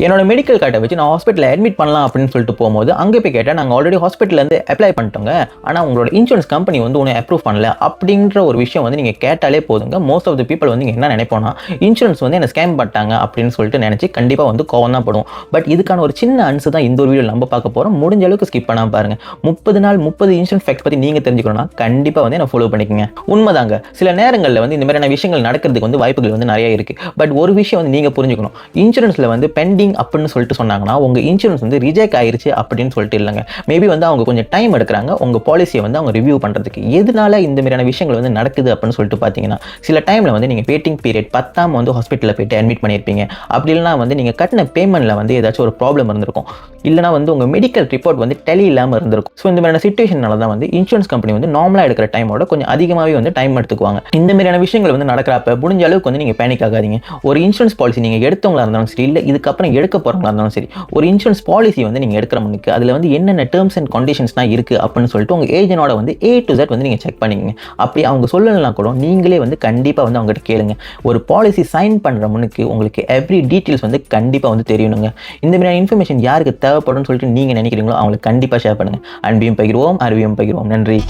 என்னோட மெடிக்கல் கார்டை வச்சு நான் ஹாஸ்பிட்டலில் அட்மிட் பண்ணலாம் அப்படின்னு சொல்லிட்டு போகும்போது அங்கே போய் கேட்டால் நாங்கள் ஆல்ரெடி ஹாஸ்பிட்டலேருந்து அப்ளை பண்ணிட்டோங்க, ஆனால் உங்களோட இன்சூரன்ஸ் கம்பெனி வந்து ஒன்று அப்ரூவ் பண்ணல அப்படின்ற ஒரு விஷயம் வந்து நீங்கள் கேட்டாலே போதுங்க. மோஸ்ட் ஆஃப் த பீப்பிள் வந்து என்ன நினைப்போம்னா, இன்சூரன்ஸ் வந்து என்ன ஸ்கேம் பண்ணிட்டாங்க அப்படின்னு சொல்லிட்டு நினச்சி கண்டிப்பாக வந்து கோவம் தான் படும். பட் இதுக்கான ஒரு சின்ன ஆன்சர் தான் இந்த ஒரு வீடியோ நம்ம பார்க்க போகிறோம். முடிஞ்ச அளவுக்கு ஸ்கிப் பண்ணாமல் பாருங்கள். 30 நாள் 30 இன்சூரன்ஸ் ஃபேக்ட்ஸ் பற்றி நீங்கள் தெரிஞ்சுக்கணும்னா கண்டிப்பாக வந்து என்ன ஃபாலோ பண்ணிக்கங்க. உண்மைதாங்க, சில நேரங்களில் வந்து இந்த மாதிரியான விஷயங்கள் நடக்கிறதுக்கு வந்து வாய்ப்புகள் வந்து நிறைய இருக்குது. பட் ஒரு விஷயம் வந்து நீங்கள் புரிஞ்சுக்கணும், இன்சூரன்ஸில் வந்து பெண்டிங் அப்படின்னு சொல்லிட்டு சொன்னாங்கன்னா உங்க இன்சூரன்ஸ் வந்து ரிஜெக்ட் ஆயிருச்சு அப்படின்னு சொல்லிட்டு இல்லைங்க. மேபி வந்து அவங்க கொஞ்சம் டைம் எடுக்கிறாங்க உங்க பாலிசியை வந்து அவங்க ரிவ்யூ பண்றதுக்கு. எதனால இந்த மாதிரியான விஷயங்கள் வந்து நடக்குது அப்படின்னு சொல்லிட்டு பார்த்தீங்கன்னா, சில டைம்ல வந்து நீங்க வெயிட்டிங் பீரியட் பத்தாம வந்து ஹாஸ்பிட்டலில் போயிட்டு அட்மிட் பண்ணியிருப்பீங்க. அப்படி இல்லைனா வந்து நீங்க கட்டின பேமெண்ட்ல வந்து ஏதாச்சும் ஒரு ப்ராப்ளம் இருந்திருக்கும், இல்லைனா வந்து உங்க மெடிக்கல் ரிப்போர்ட் வந்து டெலி இல்லாமல் இருந்திருக்கும். ஸோ இந்த மாதிரியான சிச்சுவேஷனால தான் வந்து இன்சூரன்ஸ் கம்பெனி வந்து நார்மலாக எடுக்கிற டைமோட கொஞ்சம் அதிகமாகவே வந்து டைம் எடுத்துக்குவாங்க. இந்த மாதிரியான விஷயங்கள் வந்து நடக்கிறப்ப முடிஞ்ச அளவுக்கு வந்து நீங்க பேனிக் ஆகாதீங்க. ஒரு இன்சூரன்ஸ் பாலிசி நீங்க எடுத்தவங்களா இருந்தாலும் சரி, இல்லை இதுக்கப்புறம் எடுக்க போறவங்களா இருந்தாலும் சரி, ஒரு இன்சூரன்ஸ் பாலிசி வந்து நீங்கள் எடுக்கிற முன்னுக்கு அதில் வந்து என்னென்ன டேர்ம்ஸ் அண்ட் கண்டிஷன்ஸ்லாம் இருக்குது அப்படின்னு சொல்லிட்டு உங்கள் ஏஜென்ட்டோட வந்து A to Z வந்து நீங்கள் செக் பண்ணிக்கங்க. அப்படி அவங்க சொல்லலாம் கூட நீங்களே வந்து கண்டிப்பாக வந்து அவங்ககிட்ட கேளுங்க. ஒரு பாலிசி சைன் பண்ணுற முன்னுக்கு உங்களுக்கு எவ்ரி டீட்டெயில்ஸ் வந்து கண்டிப்பாக வந்து தெரியணுங்க. இந்த மாதிரியான இன்ஃபர்மேஷன் யாருக்கு தேவைப்படும்னு சொல்லிட்டு நீங்கள் நினைக்கிறீங்களோ அவங்களுக்கு கண்டிப்பாக ஷேர் பண்ணுங்கள். அன்பியும் பகிர்வோம், அறிவியும் பகிர்வோம். நன்றி.